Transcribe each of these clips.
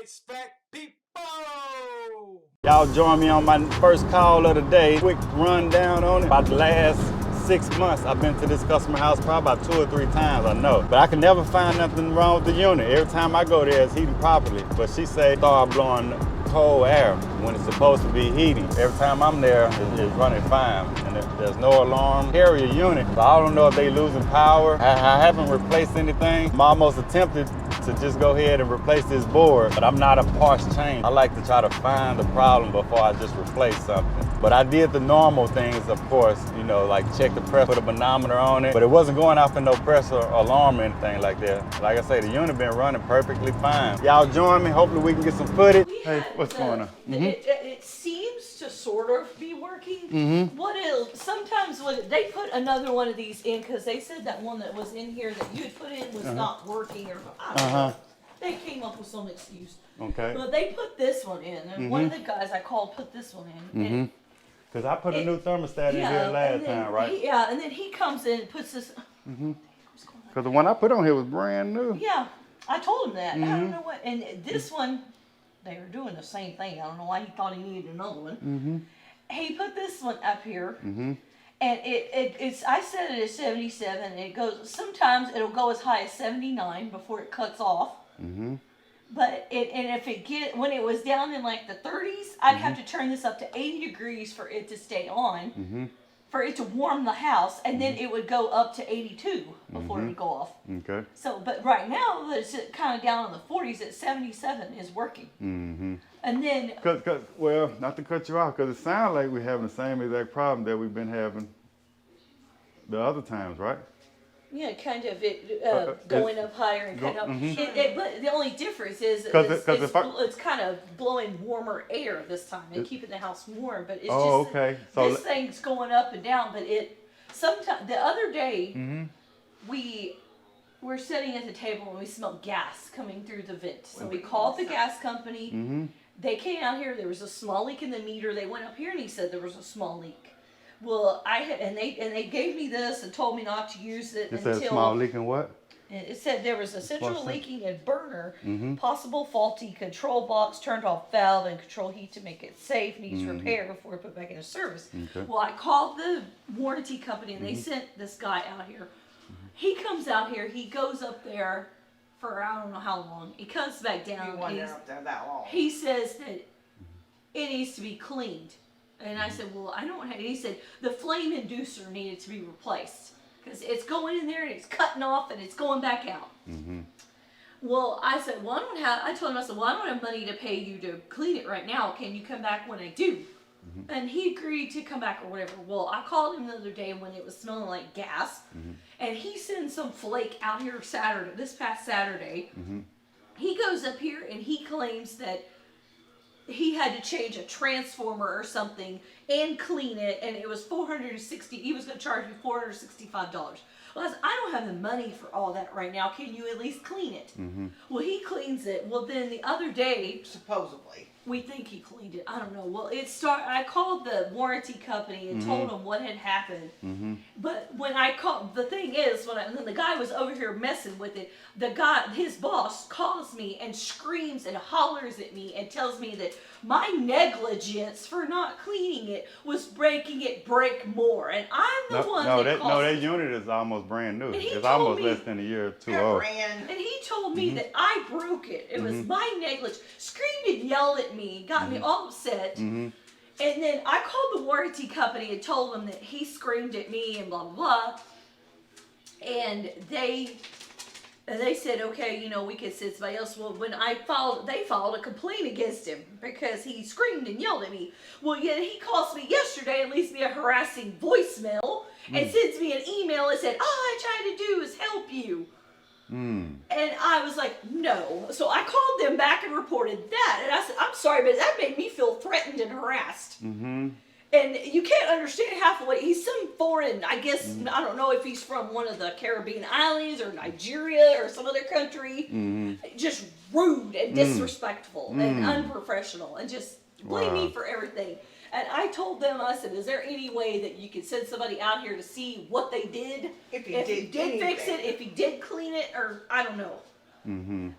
HVAC people! Y'all join me on my first call of the day. Quick rundown on it. About the last 6 months, I've been to this customer house probably about 2 or 3 times, I know. But I can never find nothing wrong with the unit. Every time I go there, it's heating properly. But she say start blowing cold air when it's supposed to be heating. Every time I'm there, it's running fine. And there's no alarm. Carrier unit, so I don't know if they losing power. I haven't replaced anything. I'm almost attempted to just go ahead and replace this board, but I'm not a parts chain. I like to try to find the problem before I just replace something. But I did the normal things, of course, you know, like check the pressure, put a manometer on it, but it wasn't going off in no pressure alarm or anything like that. Like I say, the unit been running perfectly fine. Y'all join me, hopefully we can get some footage. Hey, what's going on? It seems to sort of be working. Sometimes when they put another one of these in, because they said that one that was in here that you had put in was not working, or I don't know. They came up with some excuse. Okay. But they put this one in, and one of the guys I called put this one in. Because I put a new thermostat in here last time, right? And then he comes in and puts this. Because the one I put on here was brand new. Yeah, I told him that. I don't know what, and this one, they were doing the same thing. I don't know why he thought he needed another one. He put this one up here, and it's. I set it at 77. And it goes. Sometimes it'll go as high as 79 before it cuts off. But when it was down in like the 30s, I'd have to turn this up to 80 degrees for it to stay on, for it to warm the house, and then it would go up to 82 before it would go off. Okay. So, but right now that it's kind of down in the 40s, at 77 is working. And then, well, not to cut you off, because it sounds like we're having the same exact problem that we've been having the other times, right? yeah, kind of going up higher and kind of. But the only difference is it's kind of blowing warmer air this time and keeping the house warm. But it's so this thing's going up and down. But sometimes the other day we were sitting at the table and we smelled gas coming through the vent. So we called the gas company. They came out here. There was a small leak in the meter. They went up here and he said there was a small leak. Well, they gave me this and told me not to use it until. It said small leak in what? It said there was a central leaking in burner, possible faulty control box, turned off valve, and control heat to make it safe. Needs repair before put back into service. Well, I called the warranty company and they sent this guy out here. He comes out here. He goes up there for I don't know how long. He comes back down. You weren't up there that long. He says that it needs to be cleaned. And I said, well, I don't have, and he said, the flame inducer needed to be replaced because it's going in there and it's cutting off and it's going back out. Well, I said, well, I told him, I said, well, I don't have money to pay you to clean it right now. Can you come back when I do? And he agreed to come back or whatever. Well, I called him the other day when it was smelling like gas and he sends some flake out here this past Saturday. He goes up here and he claims that he had to change a transformer or something and clean it, and it was $460. He was going to charge me $465. Well, I said, I don't have the money for all that right now. Can you at least clean it? Well, he cleans it. Well, then the other day, supposedly, we think he cleaned it. I don't know. Well, I called the warranty company and told them what had happened. But when I called, the thing is, when the guy was over here messing with it, his boss calls me and screams and hollers at me and tells me that my negligence for not cleaning it was making it break more. And I'm the one that caused that unit is almost brand new. It's almost less than a year or two old. And he told me that I broke it. It was my negligence. Screamed and yelled at me, got me all upset. And then I called the warranty company and told them that he screamed at me and blah, blah, blah. And they said, okay, we could send somebody else. Well, when they filed a complaint against him because he screamed and yelled at me. Well, yeah, he calls me yesterday and leaves me a harassing voicemail and sends me an email and said, all I tried to do is help you. And I was like, no. So I called them back and reported that. And I said, I'm sorry, but that made me feel threatened and harassed. And you can't understand half of what he's some foreign, I guess, I don't know if he's from one of the Caribbean islands or Nigeria or some other country. Just rude and disrespectful and unprofessional and just blame me for everything. And I told them, I said, is there any way that you could send somebody out here to see what they did? If he did fix it, if he did clean it, or I don't know.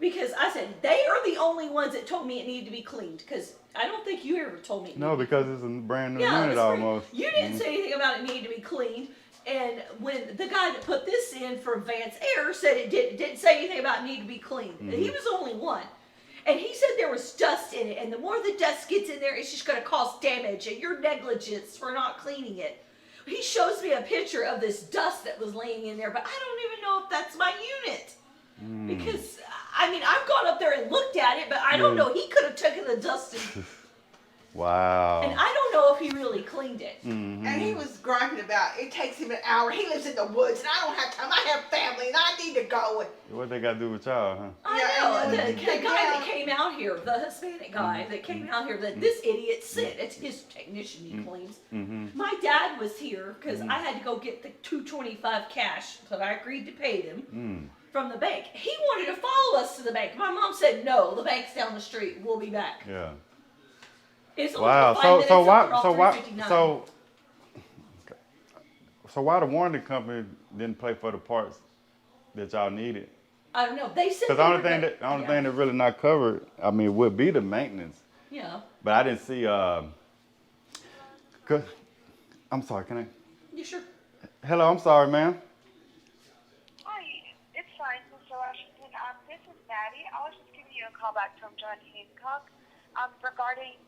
Because I said, they are the only ones that told me it needed to be cleaned. Because I don't think you ever told me it needed No, to be because it's a brand new Yeah, unit it's great. almost. You didn't say anything about it needing to be cleaned. And when the guy that put this in from Vance Air said it didn't say anything about it needing to be cleaned. He was the only one. And he said there was dust in it, and the more the dust gets in there, it's just going to cause damage and your negligence for not cleaning it. He shows me a picture of this dust that was laying in there, but I don't even know if that's my unit. Because, I mean, I've gone up there and looked at it, but I don't know. He could have taken the dust and... Wow. And I don't know if he really cleaned it. And he was griping about it takes him an hour. He lives in the woods, and I don't have time. I have family, and I need to go. And What they got to do with y'all, huh? I know. The guy that came out here, the Hispanic guy that came out here, that this idiot sent, it's his technician he claims. My dad was here because I had to go get the $225 cash that I agreed to pay them from the bank. He wanted to follow us to the bank. My mom said, no, the bank's down the street. We'll be back. Yeah. It's only Wow. 5 So minutes so why up so off why 359. so why the warranty company didn't pay for the parts that y'all needed? I don't know. They said Because the only thing that really not covered, I mean, would be the maintenance. Yeah. But I didn't see. I'm sorry. Can I? You sure? Hello. I'm sorry, ma'am. Hi, it's fine, Mr. Washington. This is Maddie. I was just giving you a call back from John Hancock regarding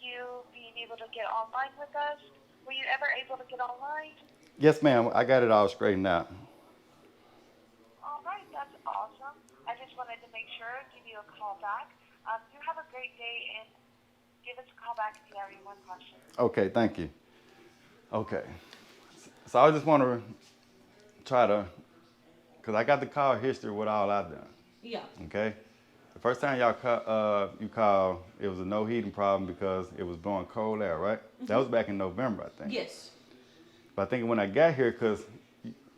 you being able to get online with us. Were you ever able to get online? Yes, ma'am. I got it all straightened out. All right, that's awesome. I just wanted to make sure, give you a call back. You have a great day, and give us a call back if you have any more questions. Okay. Thank you. Okay. So I just want to try to, because I got the call history with all I've done. Yeah. Okay. The first time you called, it was a no heating problem because it was blowing cold air, right? That was back in November, I think. Yes. But I think when I got here, because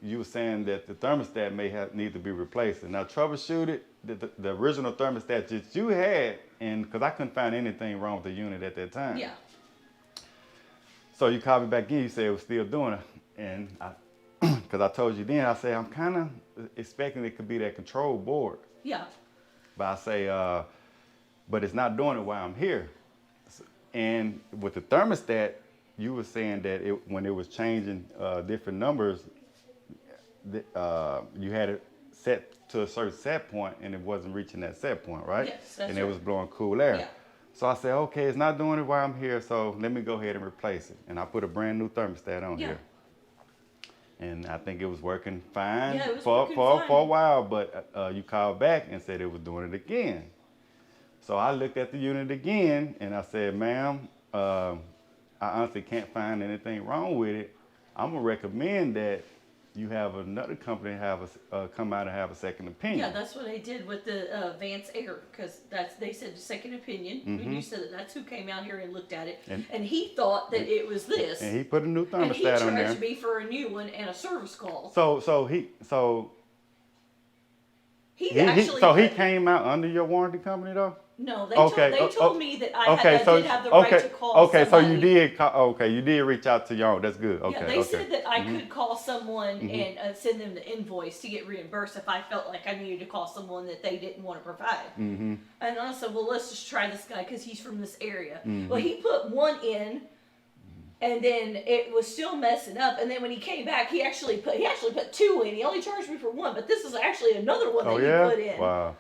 you were saying that the thermostat need to be replaced, and I troubleshooted the original thermostat that you had, and because I couldn't find anything wrong with the unit at that time. Yeah. So you called me back in. You said it was still doing it, and because I told you then, I said I'm kind of expecting it could be that control board. Yeah. But I say, but it's not doing it while I'm here. And with the thermostat, you were saying that when it was changing different numbers, you had it set to a certain set point, and it wasn't reaching that set point, right? Yes, that's and it right. was blowing cool air. Yeah. So I said, okay, it's not doing it while I'm here, so let me go ahead and replace it. And I put a brand new thermostat on Yeah. here. And I think it was working fine, Yeah, it was for working fine. a while, but you called back and said it was doing it again. So I looked at the unit again and I said, ma'am, I honestly can't find anything wrong with it. I'm gonna recommend that you have another company come out and have a second opinion. Yeah, that's what they did with the Vance Air, because they said the second opinion. And you said that's who came out here and looked at it, and he thought that it was this, And he put a new and he thermostat on there. charged me for a new one and a service call. So he came out under your warranty company though? No, they Okay, told me that I did have the right to call okay, so somebody. you did call, okay, you did reach out to your own. That's good. Okay, Yeah, they okay. said that I could call someone and send them the invoice to get reimbursed if I felt like I needed to call someone that they didn't want to provide. And I said, well, let's just try this guy because he's from this area. Well, he put one in, and then it was still messing up. And then when he came back, he actually put two in. He only charged me for one, but this is actually another one that he put in. Wow.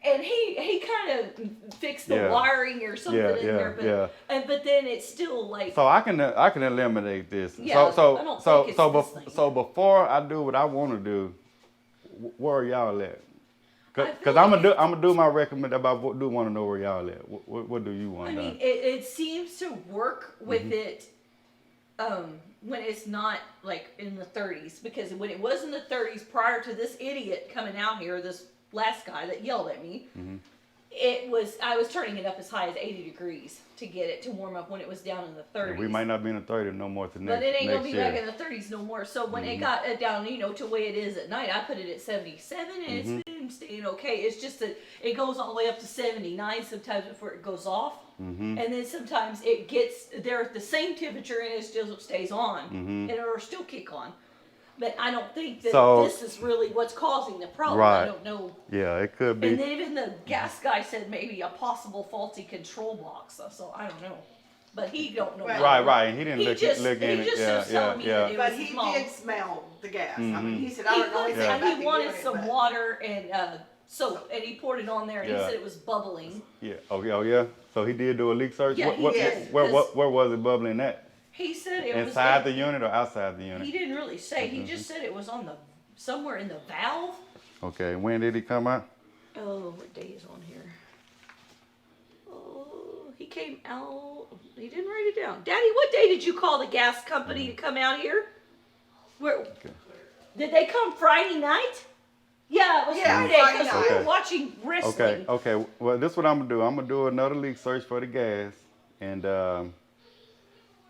And he kind of fixed the wiring or something in there, but then it's still like. So I can eliminate this. Yeah, so I don't think it's this thing. so before I do what I want to do, where are y'all at? I Because feel I'm like gonna do my recommend. I do want to know where y'all at. What do you want I done? mean, it seems to work with it when it's not like in the 30s, because when it was in the 30s prior to this idiot coming out here, this last guy that yelled at me, I was turning it up as high as 80 degrees to get it to warm up when it was down in the 30s. We might not be in the 30 no more to next But it ain't gonna be year. back in the 30s no more. So when it got down, to the way it is at night, I put it at 77, and it's been staying okay. It's just that it goes all the way up to 79 sometimes before it goes off, and then sometimes it gets there at the same temperature and it still stays on, and it'll still kick on. But I don't think that So- this is really what's causing the problem. Right. I don't know. Yeah, it could be. And then even the gas guy said maybe a possible faulty control box. So I don't know. But he don't know. Right. And he didn't look in it. He just was telling me that it But was he his mom. did smell the gas. I mean, he said, I He don't know put, anything and about he the wanted unit, some but- water and soap, and he poured it on there, and he Yeah. said it was bubbling. Yeah. Oh yeah. So he did do a leak search. Yeah, he did, Where 'cause- was it bubbling at? He said it Inside was the unit or outside the He unit? didn't really say. He just said it was on the somewhere in the valve. Okay. When did he come out? Oh, what day is on here? Oh, he came out. He didn't write it down. Daddy, what day did you call the gas company to come out here? Where? Did they come Friday night? Yeah, it was Friday Friday because we night. were watching wrestling. Okay. Well, this is what I'm gonna do. I'm gonna do another leak search for the gas, and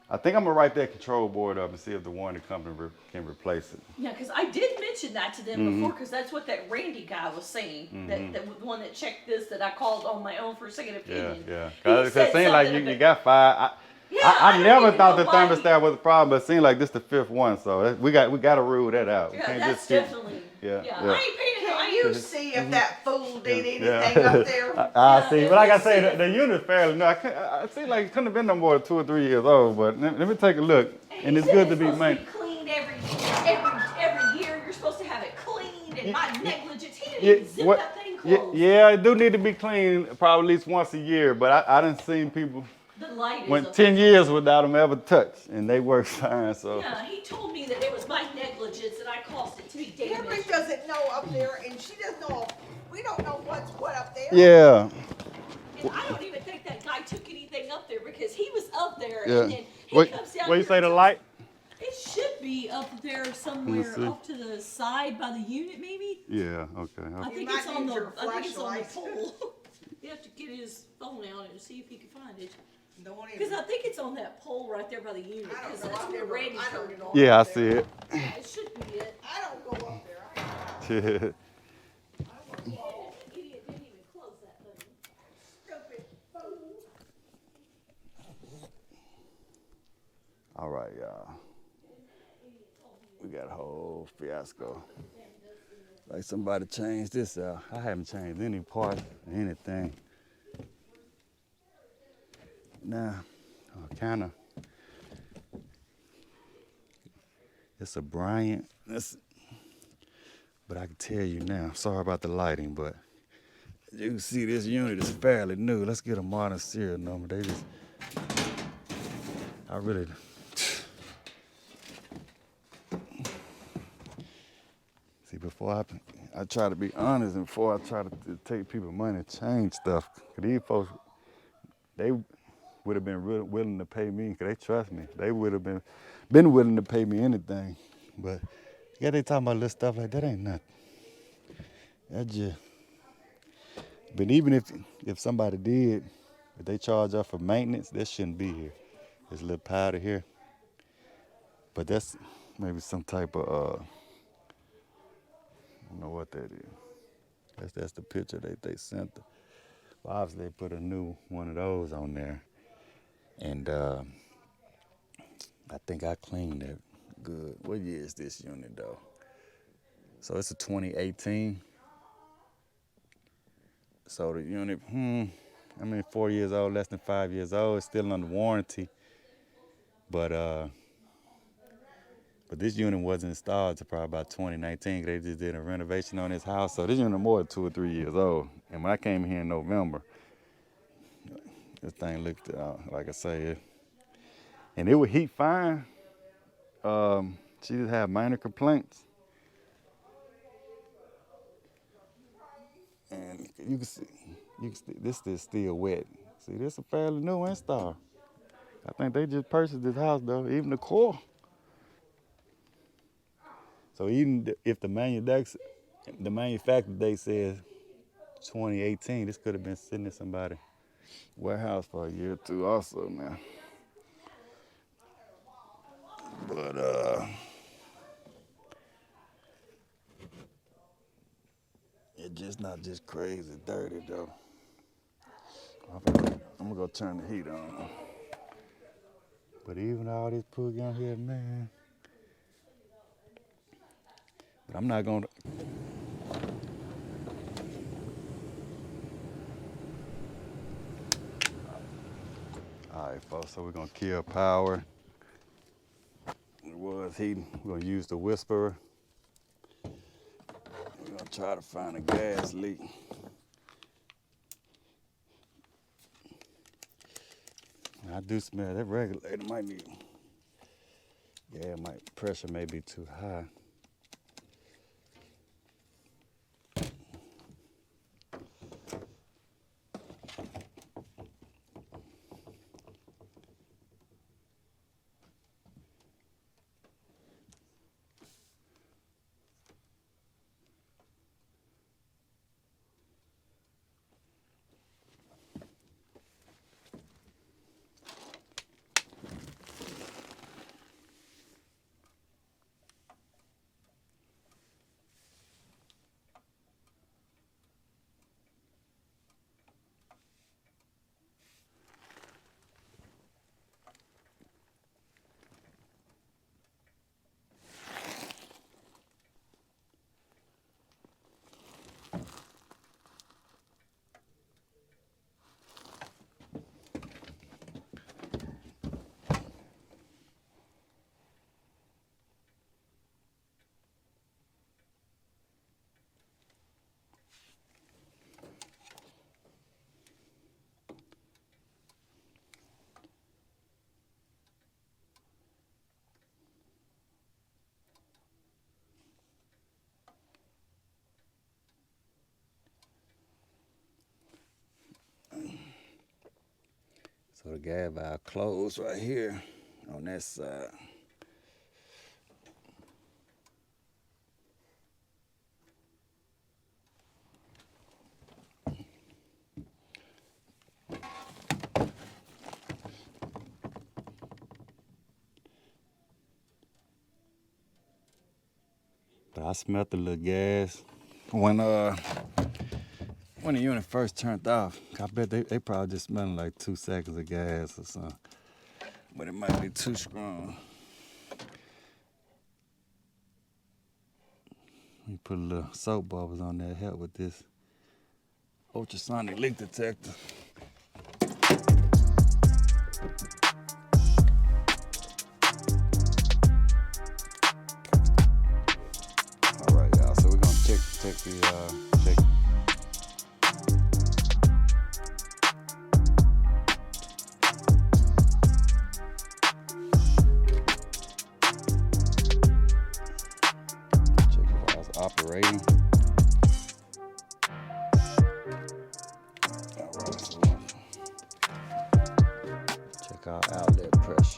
I think I'm gonna write that control board up and see if the warranty company can replace it. Yeah, because I did mention that to them before, because that's what that Randy guy was saying. That the one that checked this, that I called on my own for a second opinion. Yeah. He Cause it said seemed like something you about- got 5. Yeah, I don't never even thought know the why he- thermostat was a problem, but it seemed like this the 5th one. So we got to rule that out. We Yeah, can't that's just keep- definitely. Yeah. I ain't paying no. I Can ain't you see if that fool did anything Yeah. up there? I see, Yeah, but like I let's say, see. the unit's fairly new. I seem like it couldn't have been no more than 2 or 3 years old. But let me take a look, and it's good to be made. Cleaned every year. You're supposed to have it cleaned, and my negligence. He didn't Yeah, even zip what- that thing closed. Yeah, it do need to be cleaned probably at least once a year. But I done seen people The light is went up. 10 years without them ever touched, and they work fine. So Yeah, he told me that it was my negligence that I caused it to be Henry damaged. doesn't know up there, and she doesn't know. We don't know what's what up there. yeah, And I don't even think that guy took anything up there because he was up there yeah. and then he What comes down you here say the and- light? It should be up there somewhere see. off to the side by the unit, maybe. Yeah. Okay. I think might it's on need the. your I think it's on the flashlight. pole. You have to get his phone out and see if he can find it. Don't even. Because I think it's on that pole right there by the unit. I don't Because know. that's I've where never- Randy I don't turned it on. Yeah, I see it. It should be it. I don't go up there. Yeah. Idiot didn't even close that thing. Stupid fool. All right, y'all. We got a whole fiasco. Like somebody changed this out. I haven't changed any part or anything. Now, kind of. It's a Bryant. But I can tell you now. Sorry about the lighting, but you can see this unit is fairly new. Let's get a modern serial number. I really. See, before I try to be honest, and before I try to take people money and change stuff, 'cause these folks, they would have been willing to pay me, because they trust me. They would have been willing to pay me anything. But yeah, they talking about little stuff like that ain't nothing. That just. But even if somebody did, if they charge us for maintenance, that shouldn't be here. There's a little powder here. But that's maybe some type of I don't know what that is. That's the picture they sent. Well, obviously they put a new one of those on there. And I think I cleaned it good. What year is this unit though? So it's a 2018. So the unit, 4 years old, less than 5 years old. It's still under warranty. But this unit wasn't installed until probably about 2019. They just did a renovation on this house. So this unit more than 2 or 3 years old. And when I came here in November, this thing looked, like I say, and it would heat fine. She just had minor complaints. And you can see, this is still wet. See, this is a fairly new install. I think they just purchased this house though, even the core. So even if the manufacturer date says 2018, this could have been sitting in somebody's warehouse for a year or two also, man. But it's just not just crazy dirty though. I'm gonna go turn the heat on. But even all this poogie on here, man. But I'm not gonna. All right, folks, so we're gonna kill power. It was heating. We're gonna use the whisperer. We're gonna try to find a gas leak. I do smell that regulator might need, yeah, pressure may be too high. So the gas valve closed right here on that side. But I smelled the little gas when the unit first turned off. I bet they probably just smelling like 2 seconds of gas or something. But it might be too strong. We put a little soap bubbles on there to help with this ultrasonic leak detector. All right, y'all. So we're gonna check check. Check the valves operating. All right, so check our outlet pressure.